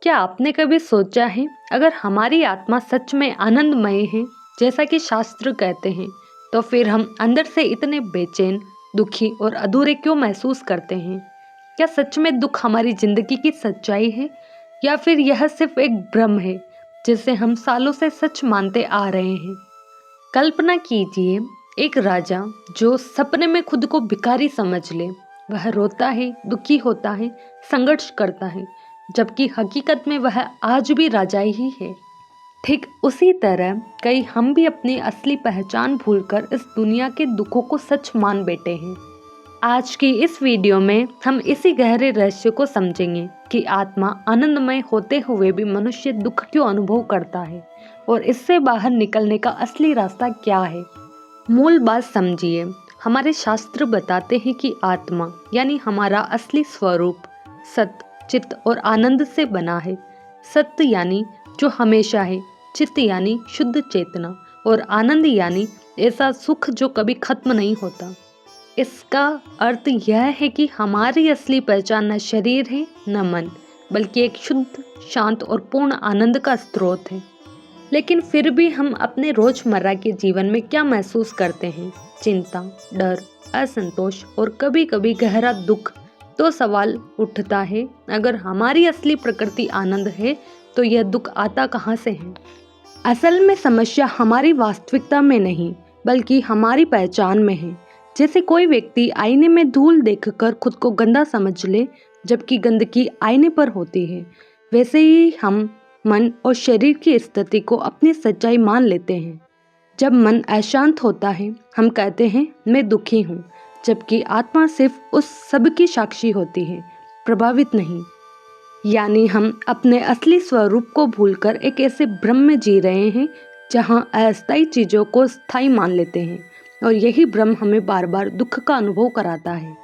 क्या आपने कभी सोचा है, अगर हमारी आत्मा सच में आनंदमय है, जैसा कि शास्त्र कहते हैं, तो फिर हम अंदर से इतने बेचैन, दुखी और अधूरे क्यों महसूस करते हैं? क्या सच में दुख हमारी जिंदगी की सच्चाई है, या फिर यह सिर्फ एक भ्रम है जिसे हम सालों से सच मानते आ रहे हैं? कल्पना कीजिए, एक राजा जो सपने में खुद को भिखारी समझ ले। वह रोता है, दुखी होता है, संघर्ष करता है, जबकि हकीकत में वह आज भी राजा ही है। ठीक उसी तरह कई हम भी अपनी असली पहचान भूलकर इस दुनिया के दुखों को सच मान बैठे हैं। आज की इस वीडियो में हम इसी गहरे रहस्य को समझेंगे कि आत्मा आनंदमय होते हुए भी मनुष्य दुख क्यों अनुभव करता है और इससे बाहर निकलने का असली रास्ता क्या है। मूल बात समझिए, हमारे शास्त्र बताते हैं कि आत्मा यानी हमारा असली स्वरूप सत्य, चित्त और आनंद से बना है। सत्य यानी जो हमेशा है, चित्त यानी शुद्ध चेतना और आनंद यानी ऐसा सुख जो कभी खत्म नहीं होता। इसका अर्थ यह है कि हमारी असली पहचान न शरीर है न मन, बल्कि एक शुद्ध, शांत और पूर्ण आनंद का स्रोत है। लेकिन फिर भी हम अपने रोजमर्रा के जीवन में क्या महसूस करते हैं? चिंता, डर, असंतोष और कभी कभी गहरा दुख। तो सवाल उठता है, अगर हमारी असली प्रकृति आनंद है तो यह दुख आता कहाँ से है? असल में समस्या हमारी वास्तविकता में नहीं, बल्कि हमारी पहचान में है। जैसे कोई व्यक्ति आईने में धूल देखकर खुद को गंदा समझ ले, जबकि गंदगी आईने पर होती है, वैसे ही हम मन और शरीर की स्थिति को अपनी सच्चाई मान लेते हैं। जब मन अशांत होता है, हम कहते हैं मैं दुखी हूँ, जबकि आत्मा सिर्फ उस सब की साक्षी होती है, प्रभावित नहीं। यानी हम अपने असली स्वरूप को भूलकर एक ऐसे भ्रम में जी रहे हैं जहाँ अस्थायी चीजों को स्थायी मान लेते हैं, और यही भ्रम हमें बार बार दुख का अनुभव कराता है।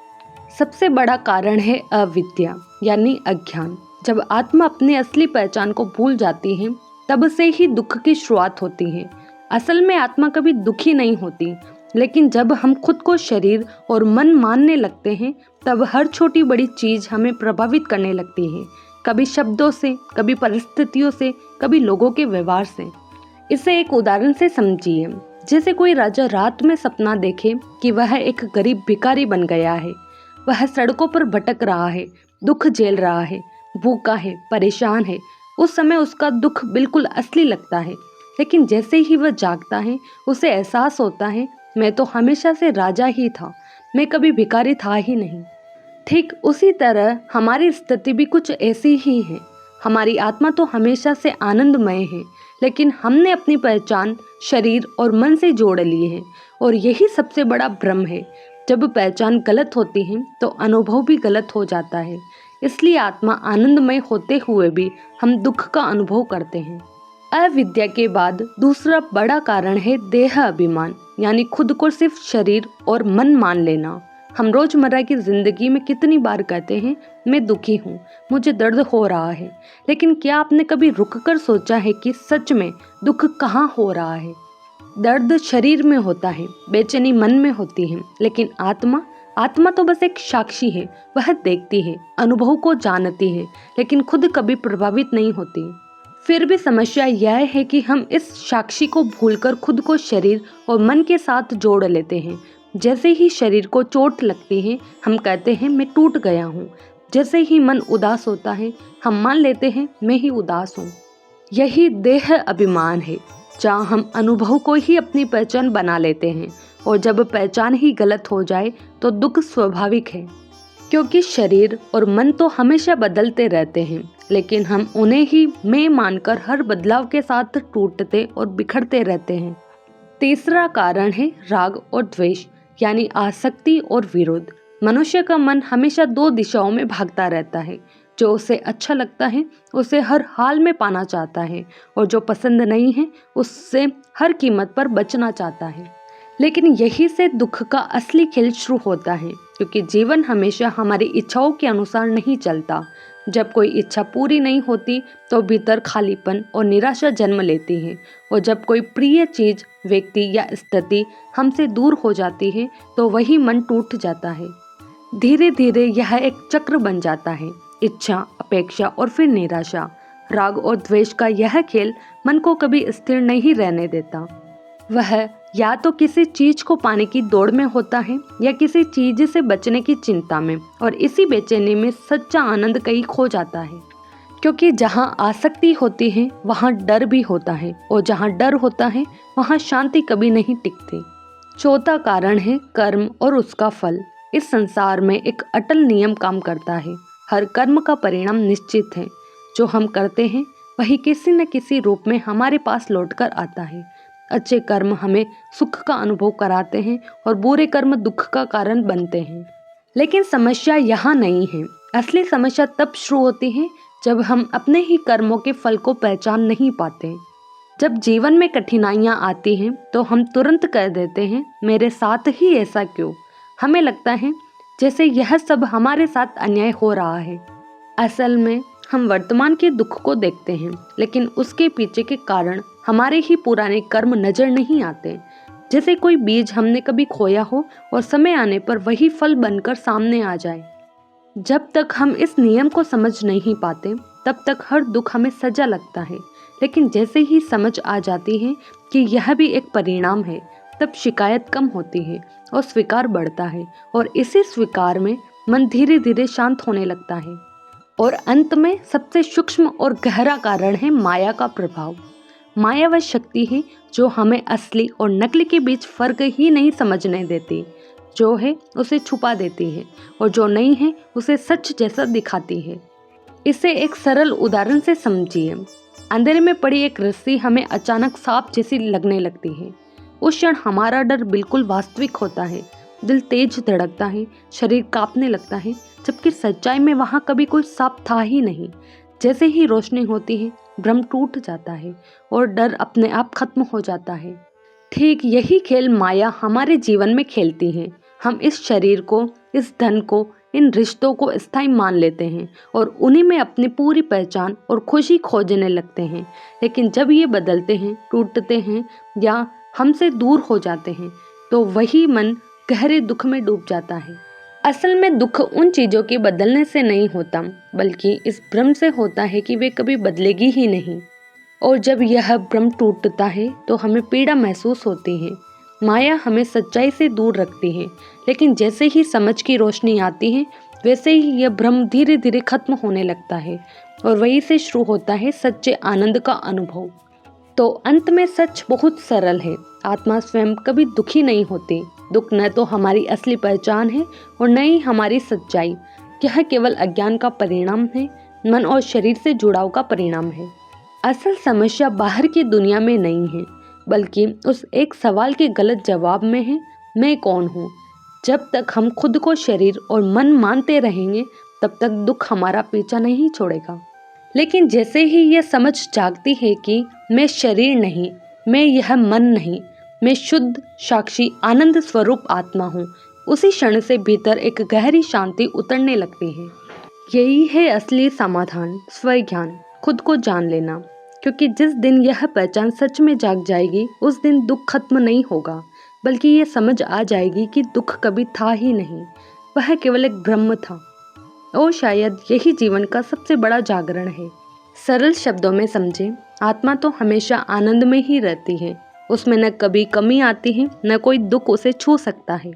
सबसे बड़ा कारण है अविद्या यानी अज्ञान। जब आत्मा अपनी असली पहचान को भूल जाती है, तब से ही दुख की शुरुआत होती है। असल में आत्मा कभी दुखी नहीं होती, लेकिन जब हम खुद को शरीर और मन मानने लगते हैं, तब हर छोटी बड़ी चीज हमें प्रभावित करने लगती है। कभी शब्दों से, कभी परिस्थितियों से, कभी लोगों के व्यवहार से। इसे एक उदाहरण से समझिए। जैसे कोई राजा रात में सपना देखे कि वह एक गरीब भिखारी बन गया है। वह सड़कों पर भटक रहा है, दुख झेल रहा है, भूखा है, परेशान है। उस समय उसका दुख बिल्कुल असली लगता है, लेकिन जैसे ही वह जागता है, उसे एहसास होता है, मैं तो हमेशा से राजा ही था, मैं कभी भिखारी था ही नहीं। ठीक उसी तरह हमारी स्थिति भी कुछ ऐसी ही है। हमारी आत्मा तो हमेशा से आनंदमय है, लेकिन हमने अपनी पहचान शरीर और मन से जोड़ ली है, और यही सबसे बड़ा भ्रम है। जब पहचान गलत होती है तो अनुभव भी गलत हो जाता है। इसलिए आत्मा आनंदमय होते हुए भी हम दुख का अनुभव करते हैं। अविद्या के बाद दूसरा बड़ा कारण है देह अभिमान, यानी खुद को सिर्फ शरीर और मन मान लेना। हम रोजमर्रा की जिंदगी में कितनी बार कहते हैं, मैं दुखी हूँ, मुझे दर्द हो रहा है। लेकिन क्या आपने कभी रुककर सोचा है कि सच में दुख कहाँ हो रहा है? दर्द शरीर में होता है, बेचैनी मन में होती है, लेकिन आत्मा तो बस एक साक्षी है। वह देखती है, अनुभव को जानती है, लेकिन खुद कभी प्रभावित नहीं होती। फिर भी समस्या यह है कि हम इस साक्षी को भूलकर खुद को शरीर और मन के साथ जोड़ लेते हैं। जैसे ही शरीर को चोट लगती है, हम कहते हैं मैं टूट गया हूँ। जैसे ही मन उदास होता है, हम मान लेते हैं मैं ही उदास हूँ। यही देह अभिमान है, जहाँ हम अनुभव को ही अपनी पहचान बना लेते हैं, और जब पहचान ही गलत हो जाए तो दुख स्वाभाविक है। क्योंकि शरीर और मन तो हमेशा बदलते रहते हैं, लेकिन हम उन्हें ही मैं मानकर हर बदलाव के साथ टूटते और बिखरते रहते हैं। तीसरा कारण है राग और द्वेष, यानी आसक्ति और विरोध। मनुष्य का मन हमेशा दो दिशाओं में भागता रहता है। जो उसे अच्छा लगता है उसे हर हाल में पाना चाहता है, और जो पसंद नहीं है उससे हर कीमत पर बचना चाहता है। लेकिन यही से दुख का असली खेल शुरू होता है, क्योंकि जीवन हमेशा हमारी इच्छाओं के अनुसार नहीं चलता। जब कोई इच्छा पूरी नहीं होती तो भीतर खालीपन और निराशा जन्म लेती है, और जब कोई प्रिय चीज, व्यक्ति या स्थिति हमसे दूर हो जाती है तो वही मन टूट जाता है। धीरे धीरे यह एक चक्र बन जाता है, इच्छा, अपेक्षा और फिर निराशा। राग और द्वेष का यह खेल मन को कभी स्थिर नहीं रहने देता। वह या तो किसी चीज को पाने की दौड़ में होता है या किसी चीज से बचने की चिंता में, और इसी बेचैनी में सच्चा आनंद कहीं खो जाता है। क्योंकि जहाँ आसक्ति होती है वहाँ डर भी होता है, और जहाँ डर होता है वहाँ शांति कभी नहीं टिकती। चौथा कारण है कर्म और उसका फल। इस संसार में एक अटल नियम काम करता है। हर कर्म का परिणाम निश्चित है। जो हम करते हैं वही किसी न किसी रूप में हमारे पास लौटकर आता है। अच्छे कर्म हमें सुख का अनुभव कराते हैं और बुरे कर्म दुख का कारण बनते हैं। लेकिन समस्या यहाँ नहीं है। असली समस्या तब शुरू होती है जब हम अपने ही कर्मों के फल को पहचान नहीं पाते। जब जीवन में कठिनाइयाँ आती हैं तो हम तुरंत कह देते हैं, मेरे साथ ही ऐसा क्यों। हमें लगता है जैसे यह सब हमारे साथ अन्याय हो रहा है। असल में हम वर्तमान के दुख को देखते हैं, लेकिन उसके पीछे के कारण हमारे ही पुराने कर्म नजर नहीं आते। जैसे कोई बीज हमने कभी खोया हो और समय आने पर वही फल बनकर सामने आ जाए। जब तक हम इस नियम को समझ नहीं पाते तब तक हर दुख हमें सजा लगता है, लेकिन जैसे ही समझ आ जाती है कि यह भी एक परिणाम है, तब शिकायत कम होती है और स्वीकार बढ़ता है, और इसी स्वीकार में मन धीरे धीरे शांत होने लगता है। और अंत में सबसे सूक्ष्म और गहरा कारण है माया का प्रभाव। माया वह शक्ति है जो हमें असली और नकली के बीच फर्क ही नहीं समझने देती। जो है उसे छुपा देती है और जो नहीं है उसे सच जैसा दिखाती है। इसे एक सरल उदाहरण से समझिए। अंधेरे में पड़ी एक रस्सी हमें अचानक सांप जैसी लगने लगती है। उस क्षण हमारा डर बिल्कुल वास्तविक होता है। दिल तेज धड़कता है, शरीर कांपने लगता है, जबकि सच्चाई में वहाँ कभी कोई सांप था ही नहीं। जैसे ही रोशनी होती है भ्रम टूट जाता है और डर अपने आप खत्म हो जाता है। ठीक यही खेल माया हमारे जीवन में खेलती है। हम इस शरीर को, इस धन को, इन रिश्तों को स्थायी मान लेते हैं और उन्हीं में अपनी पूरी पहचान और खुशी खोजने लगते हैं। लेकिन जब ये बदलते हैं, टूटते हैं या हमसे दूर हो जाते हैं तो वही मन गहरे दुख में डूब जाता है। असल में दुख उन चीज़ों के बदलने से नहीं होता, बल्कि इस भ्रम से होता है कि वे कभी बदलेगी ही नहीं। और जब यह भ्रम टूटता है तो हमें पीड़ा महसूस होती है। माया हमें सच्चाई से दूर रखती है, लेकिन जैसे ही समझ की रोशनी आती है वैसे ही यह भ्रम धीरे धीरे खत्म होने लगता है और वहीं से शुरू होता है सच्चे आनंद का अनुभव। तो अंत में सच बहुत सरल है। आत्मा स्वयं कभी दुखी नहीं होती। दुख न तो हमारी असली पहचान है और न ही हमारी सच्चाई। यह केवल अज्ञान का परिणाम है, मन और शरीर से जुड़ाव का परिणाम है। असल समस्या बाहर की दुनिया में नहीं है, बल्कि उस एक सवाल के गलत जवाब में है, मैं कौन हूँ। जब तक हम खुद को शरीर और मन मानते रहेंगे तब तक दुख हमारा पीछा नहीं छोड़ेगा। लेकिन जैसे ही यह समझ जागती है कि मैं शरीर नहीं, मैं यह मन नहीं, मैं शुद्ध साक्षी आनंद स्वरूप आत्मा हूँ, उसी क्षण से भीतर एक गहरी शांति उतरने लगती है। यही है असली समाधान, स्वज्ञान, खुद को जान लेना। क्योंकि जिस दिन यह पहचान सच में जाग जाएगी उस दिन दुख खत्म नहीं होगा, बल्कि ये समझ आ जाएगी कि दुख कभी था ही नहीं, वह केवल एक भ्रम था। और शायद यही जीवन का सबसे बड़ा जागरण है। सरल शब्दों में समझे, आत्मा तो हमेशा आनंद में ही रहती है। उसमें न कभी कमी आती है, न कोई दुख उसे छू सकता है।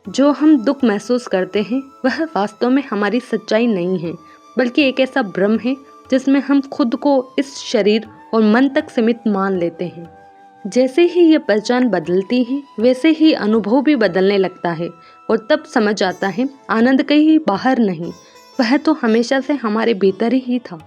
जो हम दुख महसूस करते हैं वह वास्तव में हमारी सच्चाई नहीं है, बल्कि एक ऐसा भ्रम है जिसमें हम खुद को इस शरीर और मन तक सीमित मान लेते हैं। जैसे ही ये पहचान बदलती है वैसे ही अनुभव भी बदलने लगता है और तब समझ आता है आनंद कहीं बाहर नहीं, वह तो हमेशा से हमारे भीतर ही था।